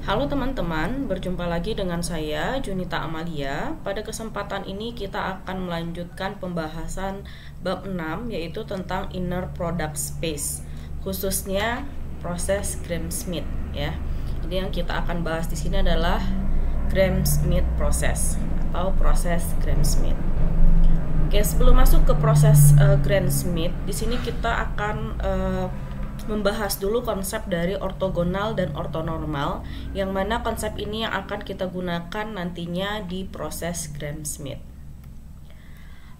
Halo teman-teman, berjumpa lagi dengan saya Junita Amalia. Pada kesempatan ini kita akan melanjutkan pembahasan bab 6 yaitu tentang inner product space, khususnya proses Gram-Schmidt ya. Jadi yang kita akan bahas di sini adalah Gram-Schmidt proses atau proses Gram-Schmidt. Oke, sebelum masuk ke proses Gram-Schmidt, di sini kita akan membahas dulu konsep dari ortogonal dan ortonormal, yang mana konsep ini yang akan kita gunakan nantinya di proses Gram-Schmidt.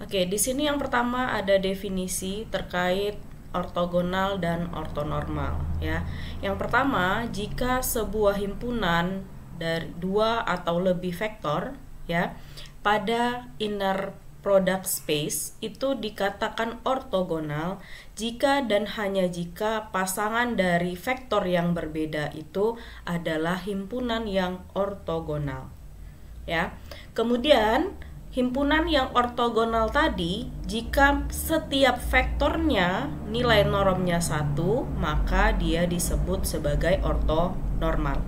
Oke, di sini yang pertama ada definisi terkait ortogonal dan ortonormal ya. Yang pertama, jika sebuah himpunan dari dua atau lebih vektor ya pada inner product space itu dikatakan ortogonal jika dan hanya jika pasangan dari vektor yang berbeda itu adalah himpunan yang ortogonal. Ya. Kemudian himpunan yang ortogonal tadi, jika setiap vektornya nilai normnya 1, maka dia disebut sebagai ortonormal.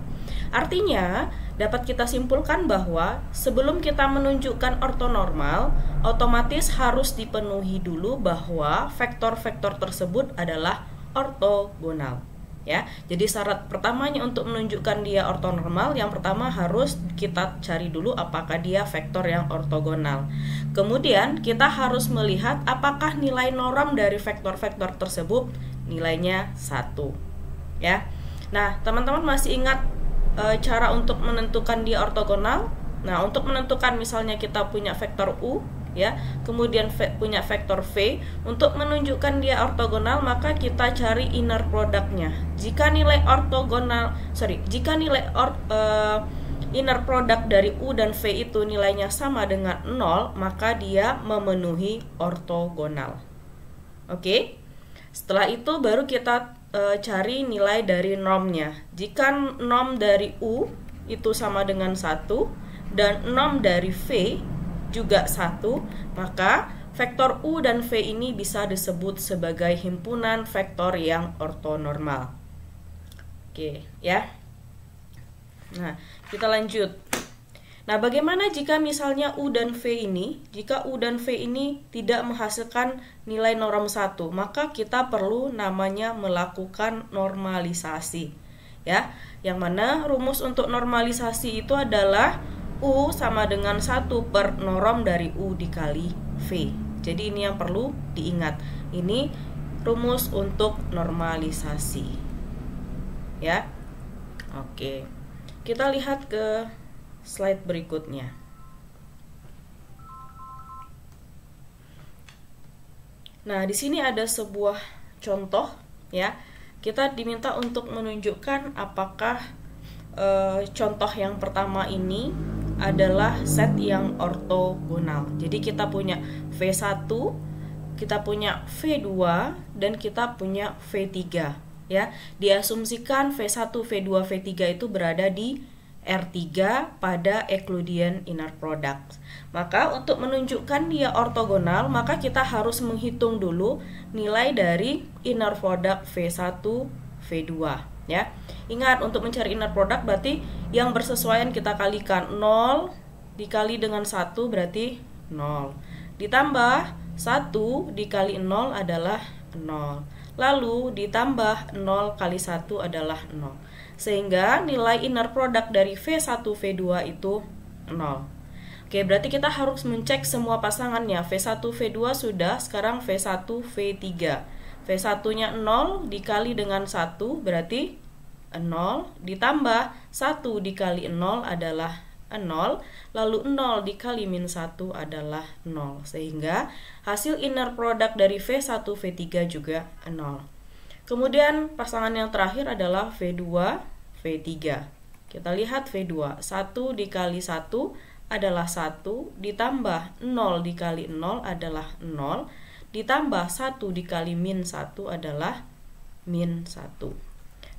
Artinya, dapat kita simpulkan bahwa sebelum kita menunjukkan ortonormal, otomatis harus dipenuhi dulu bahwa vektor-vektor tersebut adalah ortogonal. Ya, jadi syarat pertamanya untuk menunjukkan dia ortonormal, yang pertama harus kita cari dulu apakah dia vektor yang ortogonal. Kemudian kita harus melihat apakah nilai norm dari vektor-vektor tersebut nilainya 1. Ya. Nah, teman-teman masih ingat cara untuk menentukan dia ortogonal? Nah, untuk menentukan misalnya kita punya vektor U ya, kemudian punya vektor V, untuk menunjukkan dia ortogonal maka kita cari inner productnya. Jika nilai inner product dari U dan V itu nilainya sama dengan 0, maka dia memenuhi ortogonal. Oke? Setelah itu baru kita cari nilai dari normnya. Jika norm dari U itu sama dengan 1 dan norm dari V juga 1, maka vektor U dan V ini bisa disebut sebagai himpunan vektor yang ortonormal. Oke, ya. Nah, kita lanjut. Nah, bagaimana jika misalnya U dan V ini, jika U dan V ini tidak menghasilkan nilai norm 1, maka kita perlu namanya melakukan normalisasi. Ya, yang mana rumus untuk normalisasi itu adalah U sama dengan 1 per norm dari U dikali V. Jadi ini yang perlu diingat. Ini rumus untuk normalisasi. Ya. Oke. Kita lihat ke slide berikutnya. Nah, di sini ada sebuah contoh ya. Kita diminta untuk menunjukkan apakah contoh yang pertama ini adalah set yang ortogonal. Jadi kita punya V1, kita punya V2 dan kita punya V3 ya. Diasumsikan V1, V2, V3 itu berada di R3 pada Euclidean inner product. Maka untuk menunjukkan dia ortogonal, maka kita harus menghitung dulu nilai dari inner product V1, V2 ya. Ingat, untuk mencari inner product berarti yang bersesuaian kita kalikan 0 dikali dengan 1 berarti 0. Ditambah 1 dikali 0 adalah 0. Lalu ditambah 0 kali 1 adalah 0. Sehingga nilai inner product dari V1, V2 itu 0. Oke, berarti kita harus mencek semua pasangannya. V1, V2 sudah, sekarang V1, V3. V1-nya 0 dikali dengan 1 berarti 0. Ditambah 1 dikali 0 adalah 0. Lalu 0 dikali min 1 adalah 0. Sehingga hasil inner product dari V1, V3 juga 0. Kemudian pasangan yang terakhir adalah V2, V3. Kita lihat V2. 1 dikali 1 adalah 1. Ditambah 0 dikali 0 adalah 0. Ditambah 1 dikali min 1 adalah min 1.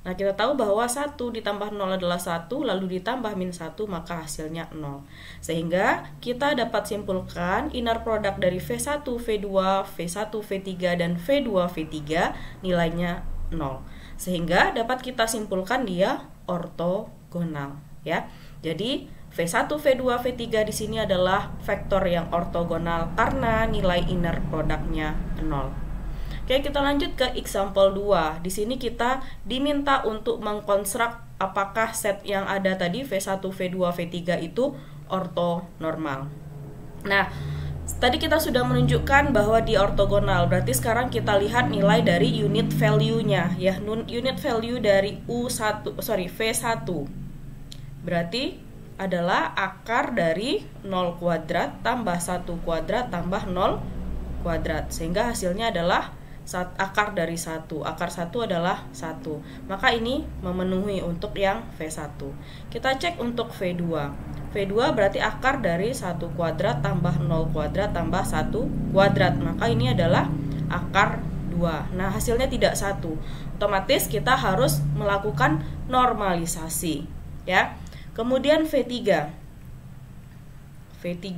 Nah, kita tahu bahwa 1 ditambah 0 adalah 1, lalu ditambah min 1, maka hasilnya 0. Sehingga kita dapat simpulkan inner product dari V1, V2, V1, V3, dan V2, V3 nilainya 0. Sehingga dapat kita simpulkan dia ortogonal. ortogonal ya. Jadi V1, V2, V3 di sini adalah vektor yang ortogonal karena nilai inner produknya 0. Oke, kita lanjut ke example 2. Di sini kita diminta untuk mengkonstruk apakah set yang ada tadi V1, V2, V3 itu ortonormal. Nah, tadi kita sudah menunjukkan bahwa di ortogonal, berarti sekarang kita lihat nilai dari unit value-nya ya. Unit value dari V1 berarti adalah akar dari 0 kuadrat tambah 1 kuadrat tambah 0 kuadrat, sehingga hasilnya adalah akar dari 1. Akar 1 adalah 1. Maka ini memenuhi untuk yang V1. Kita cek untuk V2. V2 berarti akar dari 1 kuadrat tambah 0 kuadrat tambah 1 kuadrat. Maka ini adalah akar 2. Nah, hasilnya tidak 1. Otomatis kita harus melakukan normalisasi ya. Kemudian V3. V3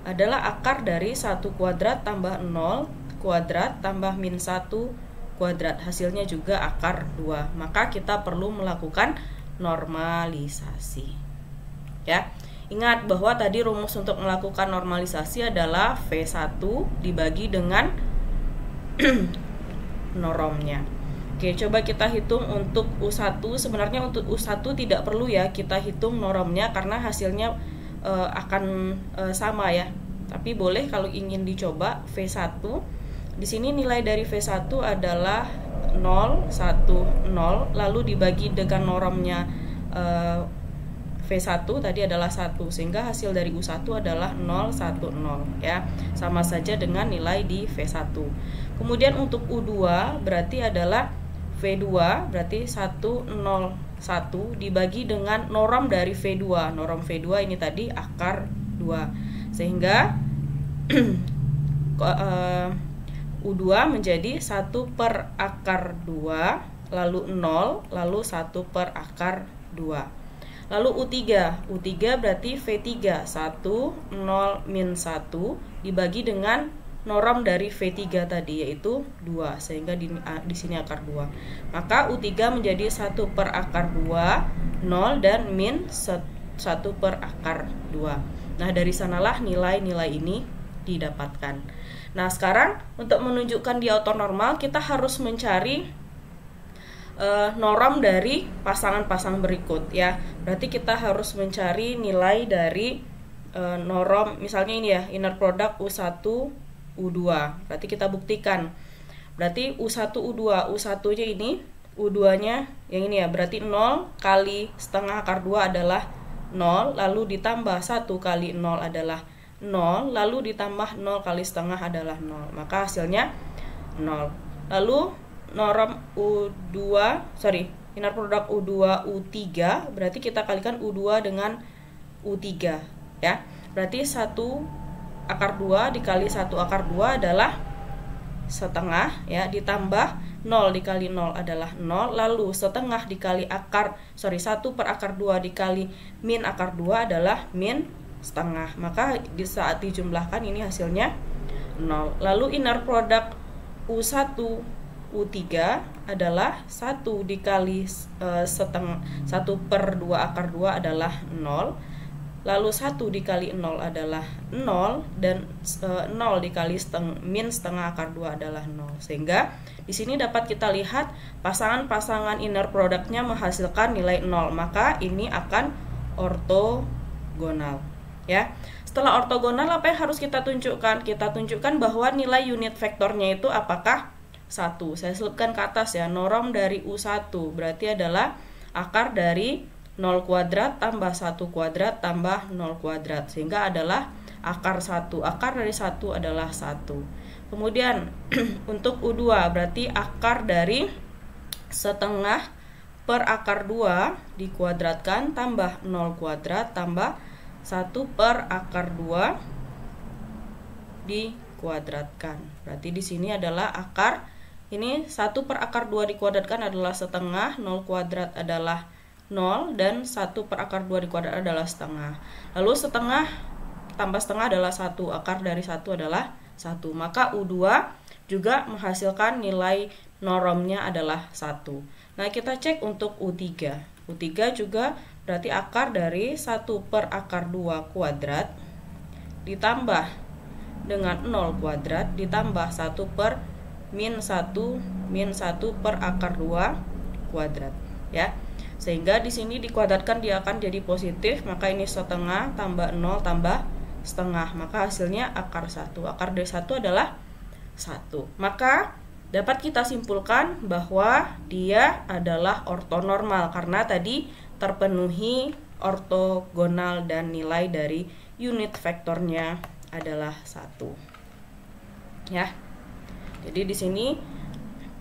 adalah akar dari 1 kuadrat tambah 0 kuadrat tambah min 1 kuadrat. Hasilnya juga akar 2. Maka kita perlu melakukan normalisasi. Ya. Ingat bahwa tadi rumus untuk melakukan normalisasi adalah V1 dibagi dengan normnya. Oke, coba kita hitung untuk U1. Sebenarnya untuk U1 tidak perlu ya kita hitung normnya karena hasilnya akan sama ya. Tapi boleh kalau ingin dicoba V1. Di sini nilai dari V1 adalah 0, 1, 0. Lalu dibagi dengan normnya V1 tadi adalah 1. Sehingga hasil dari U1 adalah 0, 1, 0 ya. Sama saja dengan nilai di V1. Kemudian untuk U2 berarti adalah V2 berarti 1, 0, 1 dibagi dengan norm dari V2. Norm V2 ini tadi akar 2. Sehingga U2 menjadi 1 per akar 2, lalu 0, lalu 1 per akar 2. Lalu U3. U3 berarti V3, 1, 0, min 1 dibagi dengan norm dari V3 tadi yaitu 2, sehingga di sini akar 2. Maka U3 menjadi 1 per akar 2, 0 dan min 1 per akar 2. Nah, dari sanalah nilai-nilai ini didapatkan. Nah, sekarang untuk menunjukkan di ortonormal kita harus mencari norm dari pasangan-pasangan berikut ya. Berarti kita harus mencari nilai dari norm, misalnya ini ya, inner product U1 U2. Berarti kita buktikan. Berarti U1 U2, U1-nya ini, U2-nya yang ini ya, berarti 0 kali setengah akar 2 adalah 0, lalu ditambah 1 kali 0 adalah 0, lalu ditambah 0 kali setengah adalah 0. Maka hasilnya 0. Lalu norm inner product U2 U3, berarti kita kalikan U2 dengan U3 ya. Berarti 1 akar 2 dikali 1 akar 2 adalah setengah ya, ditambah 0 dikali 0 adalah 0, lalu setengah dikali 1 per akar 2 dikali min akar 2 adalah min setengah. Maka di saat dijumlahkan ini hasilnya 0. Lalu inner product U1 U3 adalah 1 dikali setengah 1 per 2 akar 2 adalah 0. Lalu 1 dikali 0 adalah 0 dan 0 dikali min setengah akar 2 adalah 0. Sehingga di sini dapat kita lihat pasangan-pasangan inner produknya menghasilkan nilai 0. Maka ini akan ortogonal ya. Setelah ortogonal apa yang harus kita tunjukkan? Kita tunjukkan bahwa nilai unit vektornya itu apakah 1. Saya selipkan ke atas ya. Norm dari U1 berarti adalah akar dari 0 kuadrat tambah 1 kuadrat tambah 0 kuadrat, sehingga adalah akar 1. Akar dari 1 adalah 1. Kemudian untuk U2 berarti akar dari setengah per akar 2 dikuadratkan tambah 0 kuadrat tambah 1 per akar 2 dikuadratkan. Berarti di sini adalah akar, ini 1 per akar 2 dikuadratkan adalah setengah, 0 kuadrat adalah 0 dan 1 per akar 2 dikuadrat adalah setengah. Lalu setengah tambah setengah adalah 1, akar dari 1 adalah 1. Maka U2 juga menghasilkan nilai normnya adalah 1. Nah, kita cek untuk U3. U3 juga berarti akar dari 1 per akar 2 kuadrat ditambah dengan 0 kuadrat ditambah 1 per min 1 per akar 2 kuadrat ya. Sehingga di sini dikuadratkan dia akan jadi positif, maka ini setengah tambah 0 tambah setengah, maka hasilnya akar 1. Akar dari 1 adalah 1. Maka dapat kita simpulkan bahwa dia adalah ortonormal karena tadi terpenuhi ortogonal dan nilai dari unit vektornya adalah 1. Ya. Jadi di sini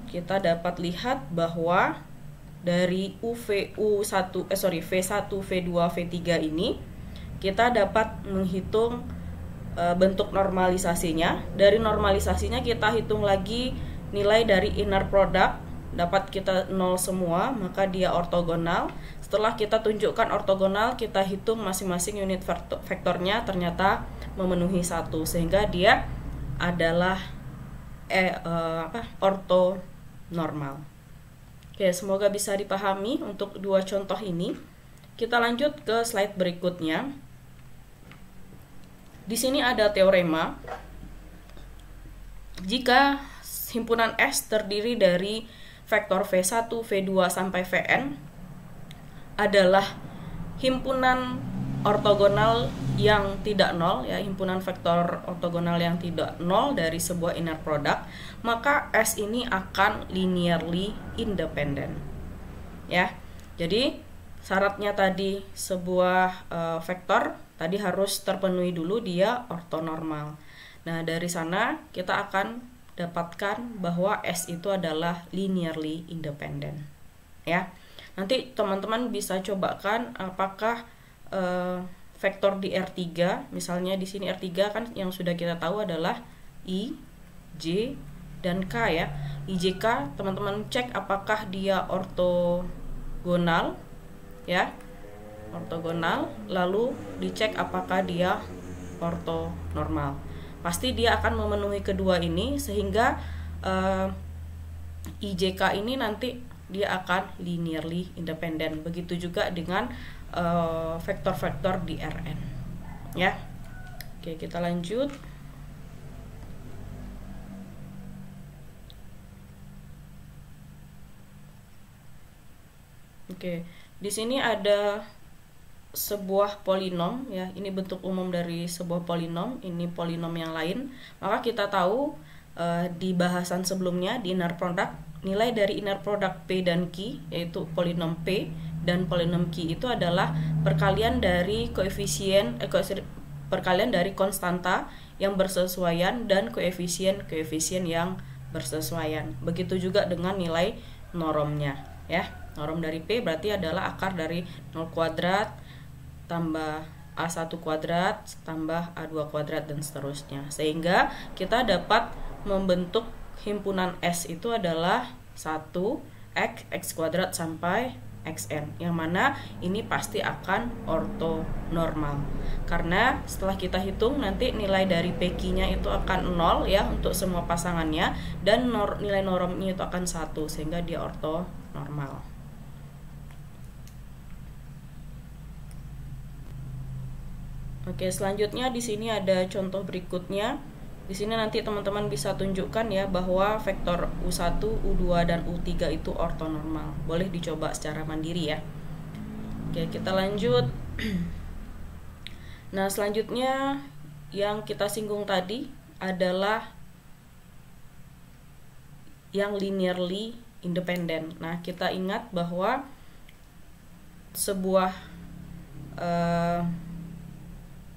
kita dapat lihat bahwa dari V1, V2, V3 ini kita dapat menghitung bentuk normalisasinya. Dari normalisasinya kita hitung lagi nilai dari inner product, dapat kita 0 semua, maka dia ortogonal. Setelah kita tunjukkan ortogonal, kita hitung masing-masing unit vektornya, ternyata memenuhi 1, sehingga dia adalah ortonormal. Oke, semoga bisa dipahami untuk dua contoh ini. Kita lanjut ke slide berikutnya. Di sini ada teorema. Jika himpunan S terdiri dari vektor V1, V2 sampai Vn adalah himpunan ortogonal yang tidak nol, ya, himpunan vektor ortogonal yang tidak nol dari sebuah inner product, maka S ini akan linearly independent. Ya. Jadi syaratnya tadi sebuah vektor tadi harus terpenuhi dulu, dia ortonormal. Nah, dari sana kita akan dapatkan bahwa S itu adalah linearly independent. Ya. Nanti teman-teman bisa cobakan apakah vektor di R3, misalnya di sini R3 kan yang sudah kita tahu adalah I, J, dan K ya. I, J, K, teman-teman cek apakah dia ortogonal ya. Ortogonal, lalu dicek apakah dia ortonormal. Pasti dia akan memenuhi kedua ini, sehingga I, J, K ini nanti dia akan linearly independent. Begitu juga dengan vektor-vektor di Rn ya. Oke, kita lanjut. Oke, di sini ada sebuah polinom ya. Ini bentuk umum dari sebuah polinom, ini polinom yang lain. Maka kita tahu di bahasan sebelumnya di inner product, nilai dari inner product P dan Q, yaitu polinom P dan polinom Q itu adalah perkalian dari perkalian dari konstanta yang bersesuaian dan koefisien yang bersesuaian. Begitu juga dengan nilai normnya ya. Norm dari P berarti adalah akar dari 0 kuadrat tambah A1 kuadrat tambah A2 kuadrat dan seterusnya. Sehingga kita dapat membentuk himpunan S itu adalah 1 X kuadrat sampai Xn, yang mana ini pasti akan ortonormal. Karena setelah kita hitung nanti nilai dari PQ-nya itu akan 0 ya untuk semua pasangannya, dan nilai normnya itu akan 1, sehingga dia ortonormal. Oke, selanjutnya di sini ada contoh berikutnya. Di sini nanti teman-teman bisa tunjukkan ya bahwa vektor U1, U2 dan U3 itu ortonormal. Boleh dicoba secara mandiri ya. Oke, kita lanjut. Nah, selanjutnya yang kita singgung tadi adalah yang linearly independent. Nah, kita ingat bahwa sebuah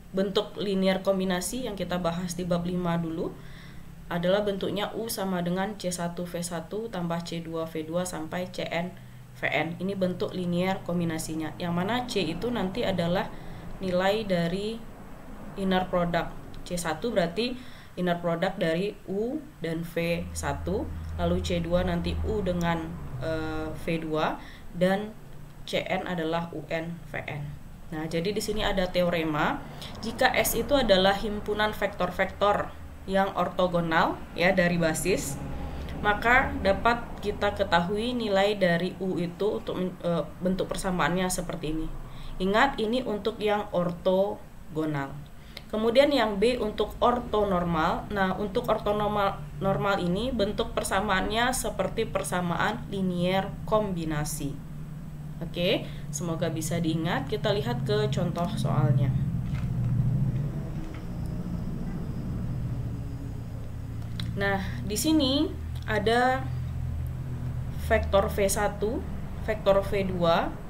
bentuk linear kombinasi yang kita bahas di bab 5 dulu adalah bentuknya U sama dengan C1V1 tambah C2V2 sampai CnVn. Ini bentuk linear kombinasinya, yang mana C itu nanti adalah nilai dari inner product. C1 berarti inner product dari U dan V1, lalu C2 nanti U dengan V2, dan Cn adalah UnVn. Nah, jadi di sini ada teorema, jika S itu adalah himpunan vektor-vektor yang ortogonal ya dari basis, maka dapat kita ketahui nilai dari U itu untuk bentuk persamaannya seperti ini. Ingat, ini untuk yang ortogonal. Kemudian yang B untuk ortonormal. Nah, untuk ortonormal ini bentuk persamaannya seperti persamaan linier kombinasi. Oke, semoga bisa diingat. Kita lihat ke contoh soalnya. Nah, di sini ada vektor V1, vektor V2,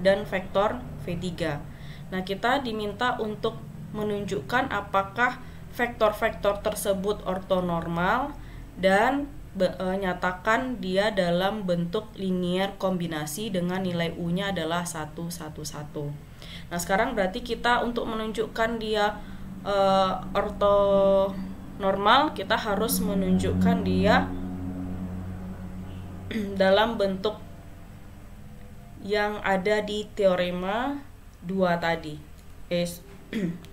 dan vektor V3. Nah, kita diminta untuk menunjukkan apakah vektor-vektor tersebut ortonormal dan nyatakan dia dalam bentuk linier kombinasi dengan nilai U-nya adalah 1, 1, 1. Nah, sekarang berarti kita untuk menunjukkan dia ortonormal, kita harus menunjukkan dia dalam bentuk yang ada di teorema 2 tadi.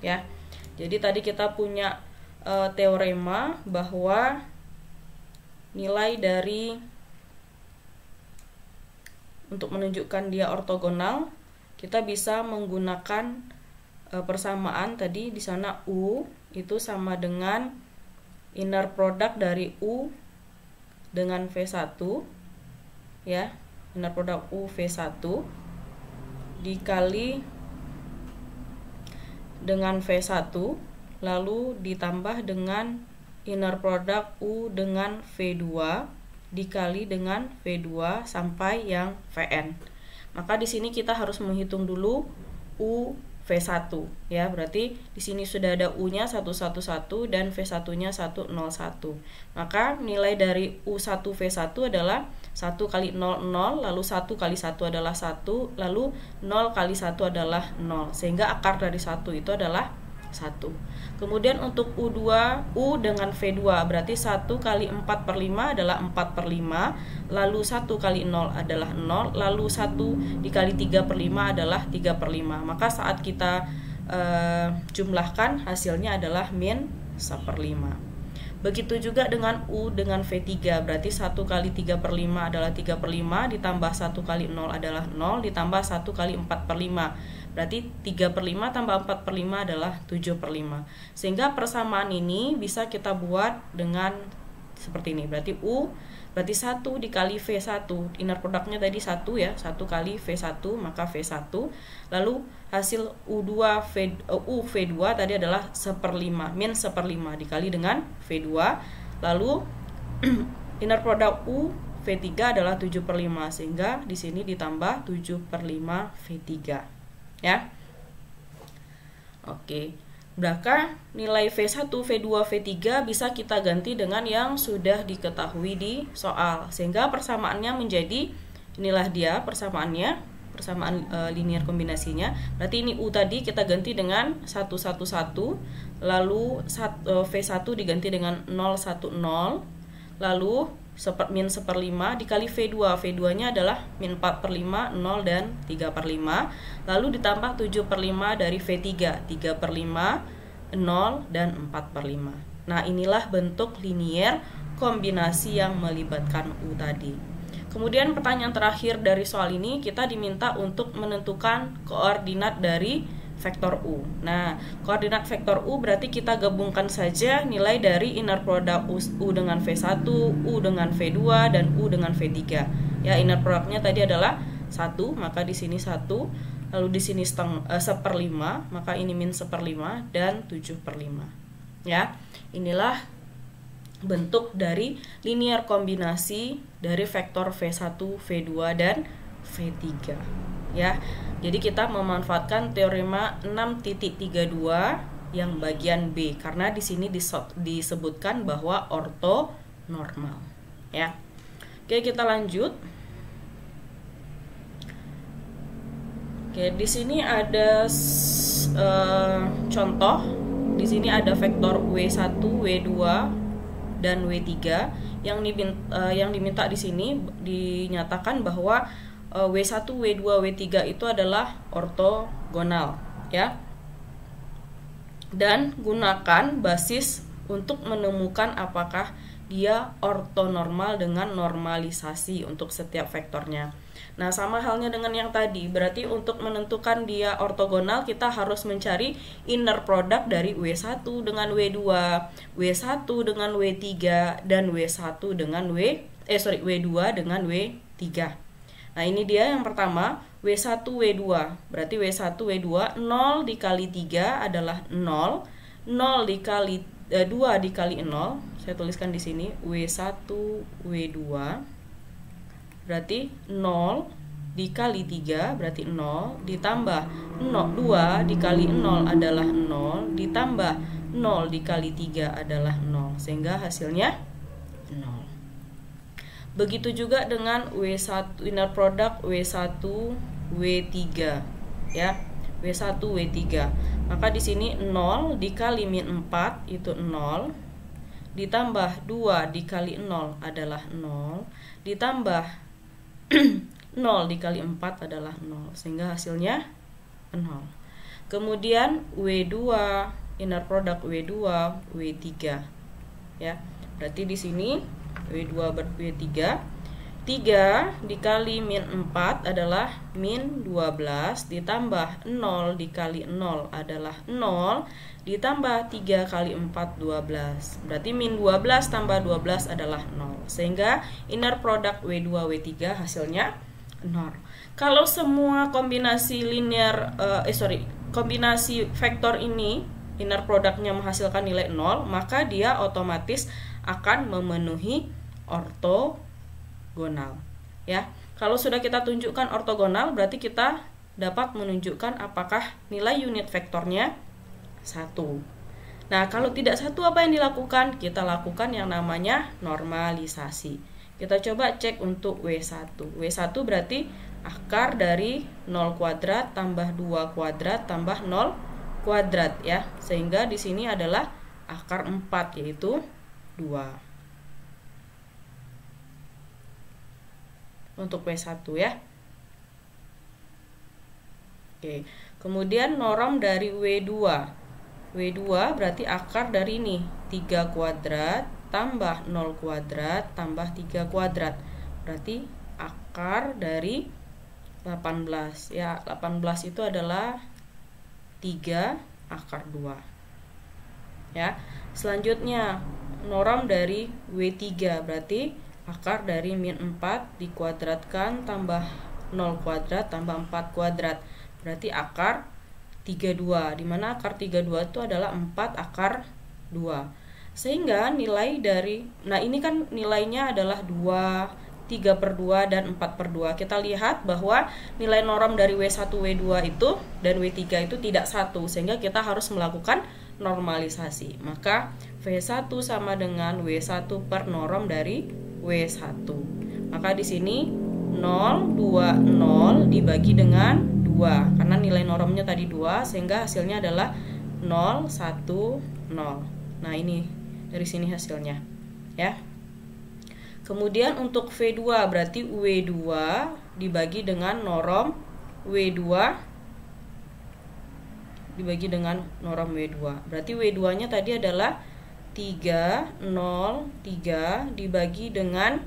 Ya. Jadi tadi kita punya teorema bahwa nilai dari untuk menunjukkan dia ortogonal, kita bisa menggunakan persamaan tadi di sana U itu sama dengan inner product dari U dengan V1, ya, inner product U V1 dikali dengan V1 lalu ditambah dengan inner product U dengan V2 dikali dengan V2 sampai yang Vn. Maka di sini kita harus menghitung dulu U V1, ya. Berarti di sini sudah ada U-nya 111 dan V1-nya 101. Maka nilai dari U1 V1 adalah 1 kali 0, 0, lalu 1 kali 1 adalah 1, lalu 0 kali 1 adalah 0. Sehingga akar dari 1 itu adalah 1. Kemudian untuk U2, U dengan V2 berarti 1 kali 4 per 5 adalah 4 per 5, lalu 1 kali 0 adalah 0, lalu 1 dikali 3 per 5 adalah 3 per 5. Maka saat kita jumlahkan hasilnya adalah min 1/5. Begitu juga dengan U dengan V3, berarti 1 kali 3 per 5 adalah 3 per 5, ditambah 1 kali 0 adalah 0, ditambah 1 kali 4 per 5. Berarti 3 per 5 tambah 4 per 5 adalah 7 per 5. Sehingga persamaan ini bisa kita buat dengan seperti ini. Berarti U, berarti 1 dikali V1. Inner produknya tadi 1 ya, 1 kali V1, maka V1. Lalu hasil U V2 tadi adalah 1/5, min 1/5 dikali dengan V2. Lalu inner product U V3 adalah 7 per 5, sehingga di sini ditambah 7 per 5 V3. Ya. Oke. Maka nilai V1, V2, V3 bisa kita ganti dengan yang sudah diketahui di soal. Sehingga persamaannya menjadi, inilah dia persamaannya, persamaan linear kombinasinya. Berarti ini U tadi kita ganti dengan 111, lalu V1 diganti dengan 010, lalu min 1/5 dikali V2. V2-nya adalah min 4 per 5, 0 dan 3 per 5. Lalu ditambah 7 per 5 dari V3, 3 per 5, 0 dan 4 per 5. Nah, inilah bentuk linier kombinasi yang melibatkan U tadi. Kemudian pertanyaan terakhir dari soal ini, kita diminta untuk menentukan koordinat dari vektor U. Nah, koordinat vektor U berarti kita gabungkan saja nilai dari inner product U dengan V1, U dengan V2, dan U dengan V3. Ya, inner productnya tadi adalah 1, maka di sini 1, lalu di sini 1/5, maka ini min 1/5 dan 7 per 5. Ya, inilah bentuk dari linear kombinasi dari vektor V1, V2, dan V3. Ya, jadi kita memanfaatkan teorema 6.32 yang bagian B karena di sini disebutkan bahwa ortonormal. Ya, oke, kita lanjut. Oke, di sini ada contoh. Di sini ada vektor W1, W2, dan W3 yang diminta di sini dinyatakan bahwa W1, W2, W3 itu adalah ortogonal, ya. Dan gunakan basis untuk menemukan apakah dia ortonormal dengan normalisasi untuk setiap vektornya. Nah, sama halnya dengan yang tadi, berarti untuk menentukan dia ortogonal kita harus mencari inner product dari W1 dengan W2, W1 dengan W3, dan W1 dengan W2 dengan W3. Nah, ini dia yang pertama, W1 W2. Berarti W1 W2 0 dikali 3 adalah 0. 0 dikali 2 dikali 0, saya tuliskan di sini W1 W2 berarti 0 dikali 3 berarti 0 ditambah 2 dikali 0 adalah 0 ditambah 0 dikali 3 adalah 0 sehingga hasilnya 0. Begitu juga dengan W1 inner product W1 W3 ya. W1 W3. Maka di sini 0 dikali min 4 itu 0 ditambah 2 dikali 0 adalah 0 ditambah 0 dikali 4 adalah 0 sehingga hasilnya 0. Kemudian W2 inner product W2 W3 ya. Berarti di sini W2 W3 3 dikali min 4 adalah min 12 ditambah 0 dikali 0 adalah 0 ditambah 3 kali 4 12 berarti min 12 tambah 12 adalah 0 sehingga inner product W2 W3 hasilnya 0. Kalau semua kombinasi linear kombinasi vektor ini inner productnya menghasilkan nilai 0 maka dia otomatis akan memenuhi ortogonal ya. Kalau sudah kita tunjukkan ortogonal berarti kita dapat menunjukkan apakah nilai unit vektornya 1. Nah, kalau tidak 1 apa yang dilakukan? Kita lakukan yang namanya normalisasi. Kita coba cek untuk W1. W1 berarti akar dari 0 kuadrat tambah 2 kuadrat tambah 0 kuadrat ya. Sehingga di sini adalah akar 4 yaitu 2. Untuk W1 ya. Oke. Kemudian norm dari W2. W2 berarti akar dari ini 3 kuadrat tambah 0 kuadrat tambah 3 kuadrat. Berarti akar dari 18 ya. 18 itu adalah 3 akar 2 ya. Selanjutnya norm dari W3 berarti akar dari min 4 dikuadratkan tambah 0 kuadrat tambah 4 kuadrat. Berarti akar 32, dimana akar 32 itu adalah 4 akar 2. Sehingga nilai dari, nah ini kan nilainya adalah 2, 3/2, dan 4/2. Kita lihat bahwa nilai norm dari W1, W2 itu dan W3 itu tidak satu, sehingga kita harus melakukan normalisasi. Maka V1 sama dengan W1 per norm dari W1. Maka di sini 0, 2, 0 dibagi dengan 2 karena nilai normnya tadi 2 sehingga hasilnya adalah 0, 1, 0. Nah, ini dari sini hasilnya ya. Kemudian untuk V2 berarti W2 dibagi dengan norm W2 dibagi dengan norm W2. Berarti W2-nya tadi adalah 3, 0, 3 dibagi dengan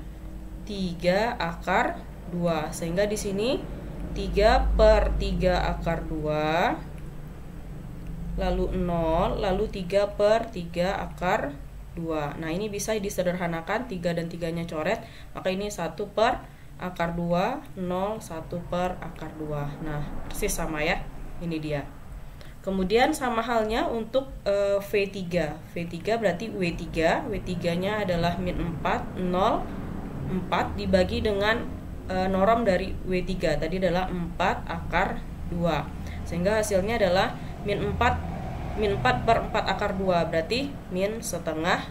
3 akar 2 sehingga di sini 3/3 akar 2 lalu 0 lalu 3/3 akar 2. Nah, ini bisa disederhanakan 3 dan 3-nya coret, maka ini 1 per akar 2 0 1 per akar 2. Nah, persis sama ya. Ini dia. Kemudian sama halnya untuk V3. V3 berarti W3. W3-nya adalah min 4 0 4 dibagi dengan norm dari W3 tadi adalah 4 akar 2 sehingga hasilnya adalah min 4/4 akar 2 berarti min setengah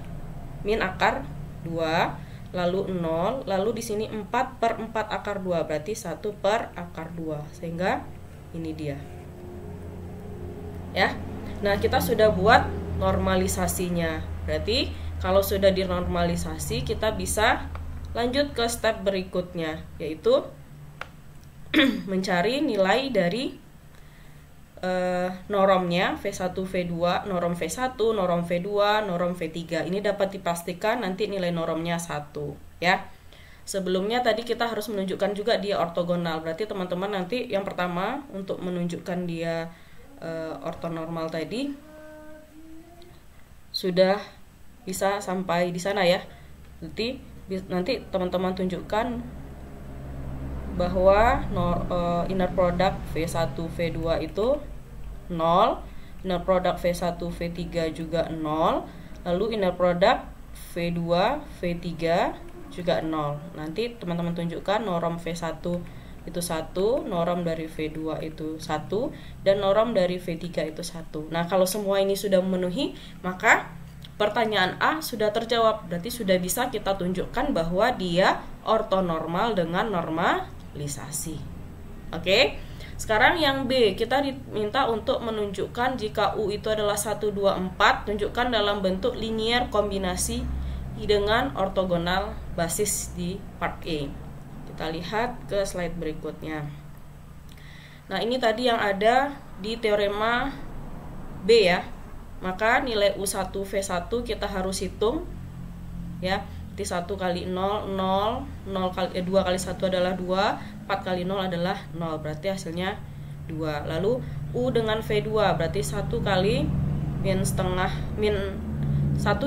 min akar 2 lalu 0 lalu di sini 4/4 akar 2 berarti 1 per akar 2 sehingga ini dia ya. Nah, kita sudah buat normalisasinya. Berarti kalau sudah dinormalisasi kita bisa lanjut ke step berikutnya, yaitu mencari nilai dari normnya V1, V2, norm V1, norm V2, norm V3. Ini dapat dipastikan nanti nilai normnya 1 ya. Sebelumnya tadi kita harus menunjukkan juga dia ortogonal. Berarti teman-teman nanti yang pertama untuk menunjukkan dia ortonormal tadi sudah bisa sampai di sana ya. Nanti teman-teman tunjukkan bahwa inner product V1 V2 itu 0, inner product V1 V3 juga 0, lalu inner product V2 V3 juga 0. Nanti teman-teman tunjukkan norm V1 itu 1, norm dari V2 itu 1, dan norm dari V3 itu 1. Nah, kalau semua ini sudah memenuhi, maka pertanyaan A sudah terjawab. Berarti sudah bisa kita tunjukkan bahwa dia ortonormal dengan normalisasi. Oke. Sekarang yang B, kita diminta untuk menunjukkan jika U itu adalah 1, 2, 4, tunjukkan dalam bentuk linear kombinasi dengan ortogonal basis di part A. Kita lihat ke slide berikutnya. Nah, ini tadi yang ada di teorema B ya. Maka nilai U1 V1 kita harus hitung ya. Jadi 1 kali 0, 0, 2 kali 1 adalah 2, 4 kali 0 adalah 0, berarti hasilnya 2. Lalu U dengan V2 berarti 1 kali min 1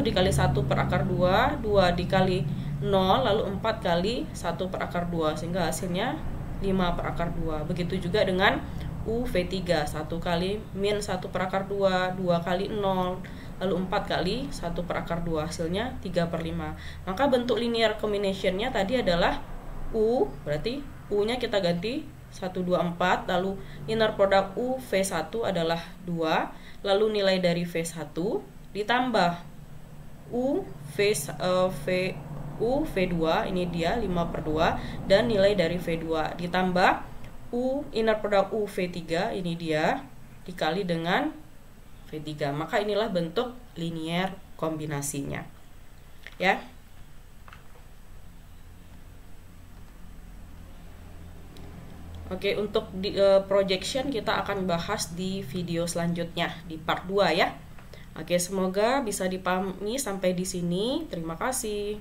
dikali 1 per akar 2, 2 dikali 0, lalu 4 kali 1 per akar 2, sehingga hasilnya 5 per akar 2. Begitu juga dengan U V3, 1 kali min 1 per akar 2, 2 kali 0, lalu 4 kali 1 per akar 2, hasilnya 3 per 5. Maka bentuk linear combination-nya tadi adalah U, berarti U-nya kita ganti 1, 2, 4, lalu inner product U V1 adalah 2, lalu nilai dari V1 ditambah U V2, ini dia 5 per 2, dan nilai dari V2 ditambah U inner product U V3, ini dia, dikali dengan V3. Maka inilah bentuk linear kombinasinya ya. Oke, untuk projection kita akan bahas di video selanjutnya di part 2 ya. Oke, semoga bisa dipahami sampai di sini. Terima kasih.